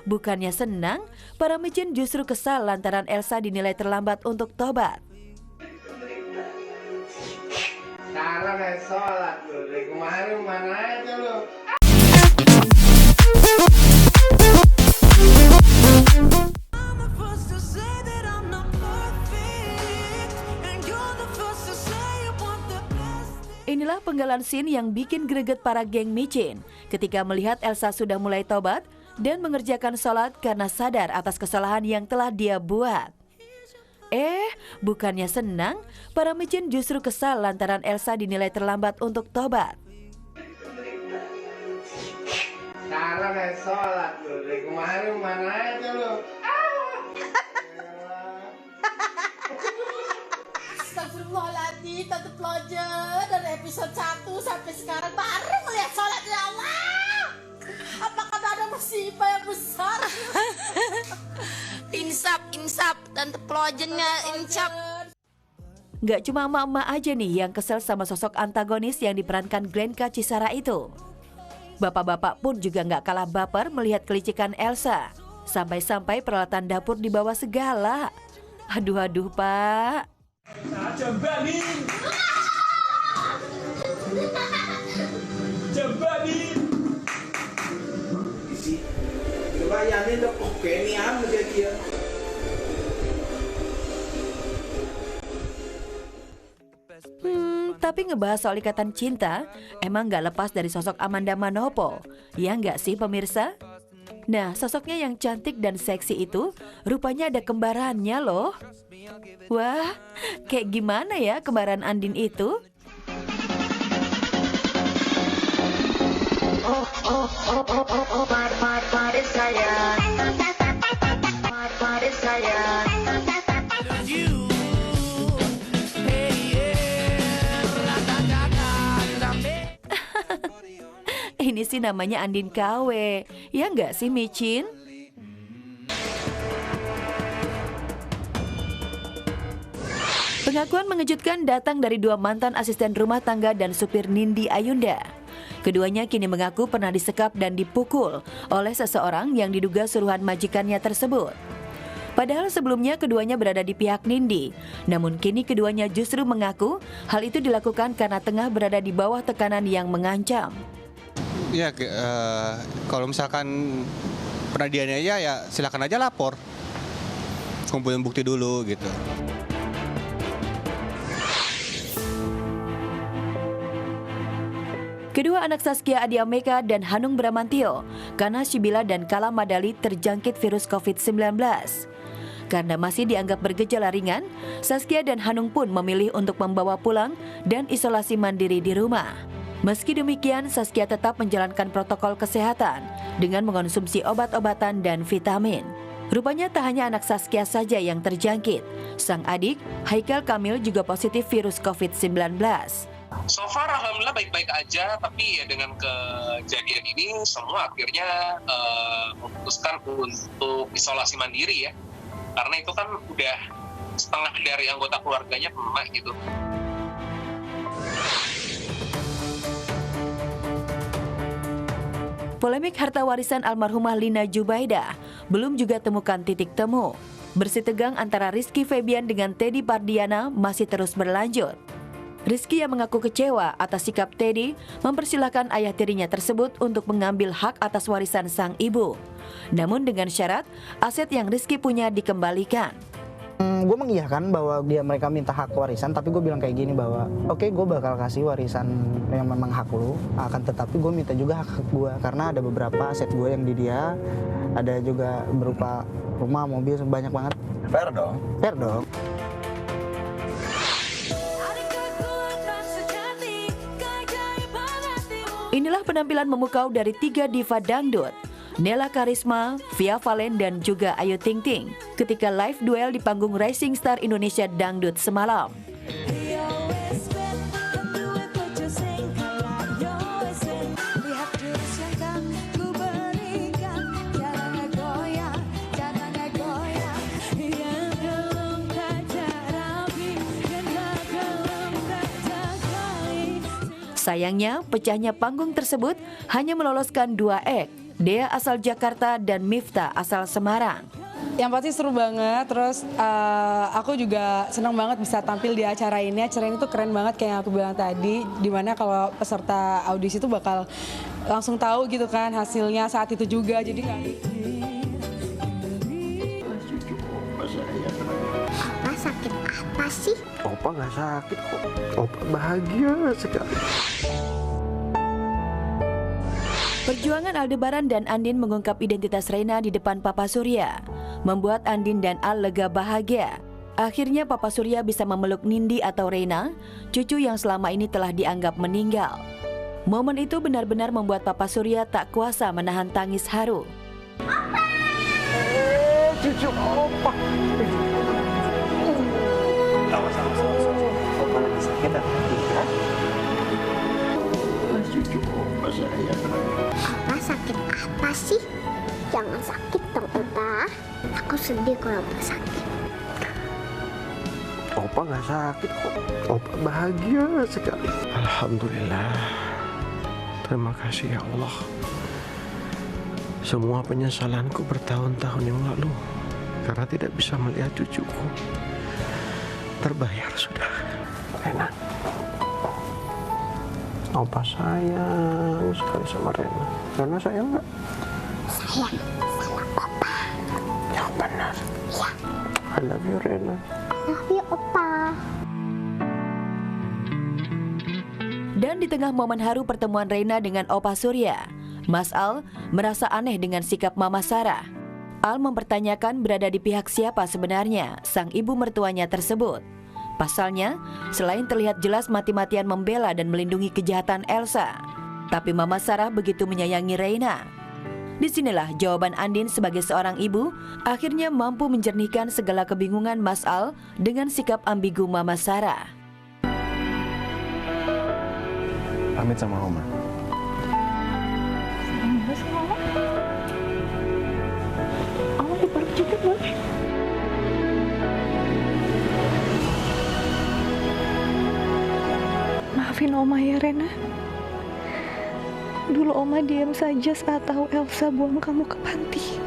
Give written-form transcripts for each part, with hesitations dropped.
Bukannya senang, para micin justru kesal lantaran Elsa dinilai terlambat untuk tobat. Sekarang sholat lu, dari kemarin mana aja lu? Inilah penggalan scene yang bikin greget para geng micin ketika melihat Elsa sudah mulai tobat dan mengerjakan sholat karena sadar atas kesalahan yang telah dia buat. Bukannya senang, para micin justru kesal lantaran Elsa dinilai terlambat untuk tobat. Sekarang sholat lu, dari kemarin mana aja lu? Astagfirullahaladzim, Tante Plojen, dari episode 1 sampai sekarang baru melihat sholat, ya Allah. Apakah ada musibah yang besar? Insap, Tante Plojennya insap. Gak cuma emak-emak aja nih yang kesel sama sosok antagonis yang diperankan Glenka Cisara itu. Bapak-bapak pun juga gak kalah baper melihat kelicikan Elsa. Sampai-sampai peralatan dapur dibawa segala. Aduh pak. Jembalin. Bayangin dong, oke ini apa dia? Tapi ngebahas soal ikatan cinta, emang gak lepas dari sosok Amanda Manopo. Ya nggak sih pemirsa? Nah, sosoknya yang cantik dan seksi itu rupanya ada kembarannya loh. Wah, kayak gimana ya kembaran Andin itu? Ini sih namanya Andin KW. Ya nggak sih micin? Pengakuan mengejutkan datang dari dua mantan asisten rumah tangga dan supir Nindi Ayunda. Keduanya kini mengaku pernah disekap dan dipukul oleh seseorang yang diduga suruhan majikannya tersebut. Padahal sebelumnya keduanya berada di pihak Nindi, namun kini keduanya justru mengaku hal itu dilakukan karena tengah berada di bawah tekanan yang mengancam. Ya, kalau misalkan pernah dianiaya ya silakan aja lapor, kumpulin bukti dulu gitu. Kedua anak Saskia Adiameka dan Hanung Bramantio, Kana Shibila dan Kala Madali terjangkit virus COVID-19. Karena masih dianggap bergejala ringan, Saskia dan Hanung pun memilih untuk membawa pulang dan isolasi mandiri di rumah. Meski demikian, Saskia tetap menjalankan protokol kesehatan dengan mengonsumsi obat-obatan dan vitamin. Rupanya tak hanya anak Saskia saja yang terjangkit. Sang adik, Haikal Kamil juga positif virus COVID-19. So far alhamdulillah baik-baik aja, tapi ya dengan kejadian ini semua akhirnya memutuskan untuk isolasi mandiri ya. Karena itu kan udah setengah dari anggota keluarganya kena gitu. Polemik harta warisan almarhumah Lina Jubaidah belum juga temukan titik temu. Bersih tegang antara Rizky Febian dengan Teddy Pardiana masih terus berlanjut. Rizky yang mengaku kecewa atas sikap Teddy mempersilahkan ayah tirinya tersebut untuk mengambil hak atas warisan sang ibu. Namun dengan syarat aset yang Rizky punya dikembalikan. Gue mengiyakan bahwa mereka minta hak warisan, tapi gue bilang kayak gini bahwa oke, gue bakal kasih warisan yang memang hak lu, akan tetapi gue minta juga hak gue karena ada beberapa aset gue yang di dia, ada juga berupa rumah, mobil, banyak banget. Fair dong. Fair dong. Inilah penampilan memukau dari 3 diva dangdut, Nela Karisma, Via Valen, dan juga Ayu Ting Ting ketika live duel di panggung Rising Star Indonesia Dangdut semalam. Sayangnya, pecahnya panggung tersebut hanya meloloskan 2 act. Dea asal Jakarta dan Miftah asal Semarang. Yang pasti seru banget, terus aku juga senang banget bisa tampil di acara ini. Acara ini tuh keren banget kayak yang aku bilang tadi, dimana kalau peserta audisi tuh bakal langsung tahu gitu kan hasilnya saat itu juga, jadi nggak. Opa sakit apa sih? Opa nggak sakit kok, Opa bahagia sekali. Perjuangan Aldebaran dan Andin mengungkap identitas Reina di depan Papa Surya membuat Andin dan Al lega bahagia. Akhirnya Papa Surya bisa memeluk Nindi atau Reina, cucu yang selama ini telah dianggap meninggal. Momen itu benar-benar membuat Papa Surya tak kuasa menahan tangis haru. Cucu Opa. Opa lagi sakit atau tidak? Cucu Opa sayang. Opa sakit apa sih? Jangan sakit dong Opa. Aku sedih kalau Opa sakit. Opa nggak sakit kok, Opa bahagia sekali. Alhamdulillah. Terima kasih ya Allah. Semua penyesalanku bertahun-tahun yang lalu karena tidak bisa melihat cucuku terbayar sudah. Rena, Opa sayang sekali sama Rena. Rena sayang nggak? Sayang sama Opa. Yang benar. Ya. I love you Rena. Love you Opa. Dan di tengah momen haru pertemuan Reina dengan Opa Surya, Mas Al merasa aneh dengan sikap Mama Sarah. Al mempertanyakan berada di pihak siapa sebenarnya sang ibu mertuanya tersebut. Pasalnya, selain terlihat jelas mati-matian membela dan melindungi kejahatan Elsa, tapi Mama Sarah begitu menyayangi Reina. Disinilah jawaban Andin sebagai seorang ibu akhirnya mampu menjernihkan segala kebingungan Mas Al dengan sikap ambigu Mama Sarah. Pamit sama Oma. Oma dipeluk juga boleh. Maafin Oma ya Rena. Dulu Oma diam saja saat tahu Elsa buang kamu ke panti.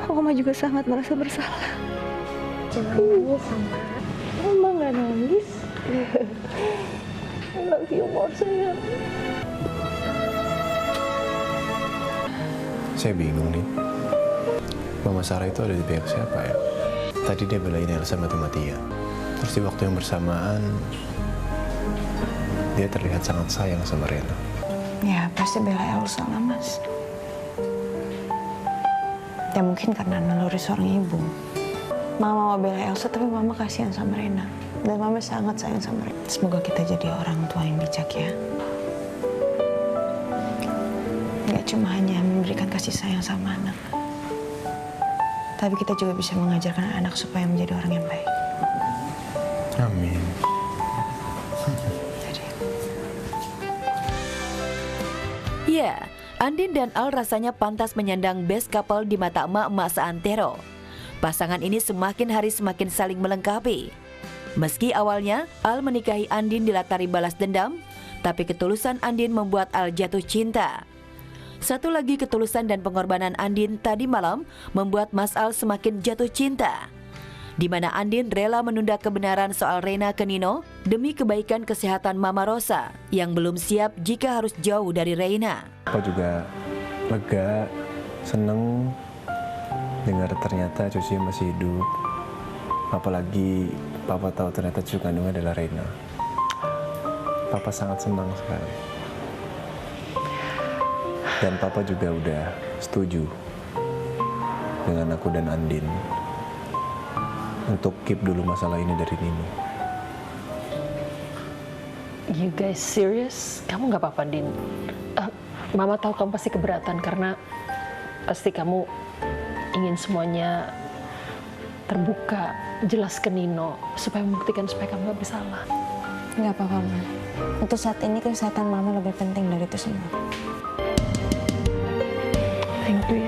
Oma juga sangat merasa bersalah. Jangan nangis sama. Oma nggak nangis. I love you more sayang. Saya bingung nih. Mama Sarah itu ada di pihak siapa ya? Tadi dia belain Elsa mati-matian. Terus di waktu yang bersamaan dia terlihat sangat sayang sama Rena. Ya pasti bela Elsa lah Mas. Ya mungkin karena naluri seorang ibu. Mama mau bela Elsa tapi Mama kasihan sama Rena. Dan Mama sangat sayang sama Rena. Semoga kita jadi orang tua yang bijak ya. Gak cuma hanya memberikan kasih sayang sama anak, tapi kita juga bisa mengajarkan anak supaya menjadi orang yang baik. Amin. Ya, Andin dan Al rasanya pantas menyandang best couple di mata emak-emak seantero. Pasangan ini semakin hari semakin saling melengkapi. Meski awalnya Al menikahi Andin dilatari balas dendam, tapi ketulusan Andin membuat Al jatuh cinta. Satu lagi ketulusan dan pengorbanan Andin tadi malam membuat Mas Al semakin jatuh cinta, di mana Andin rela menunda kebenaran soal Reina ke Nino demi kebaikan kesehatan Mama Rosa yang belum siap jika harus jauh dari Reina. Papa juga lega, seneng dengar ternyata cucunya masih hidup. Apalagi Papa tahu ternyata cucu kandungnya adalah Reina. Papa sangat senang sekali. Dan Papa juga udah setuju dengan aku dan Andin untuk keep dulu masalah ini dari Nino. You guys serious? Kamu nggak apa-apa, Din? Mama tahu kamu pasti keberatan karena pasti kamu ingin semuanya terbuka, jelas ke Nino supaya membuktikan supaya kamu nggak bersalah. Nggak apa-apa, Ma. Untuk saat ini kesehatan Mama lebih penting dari itu semua. Thank you ya.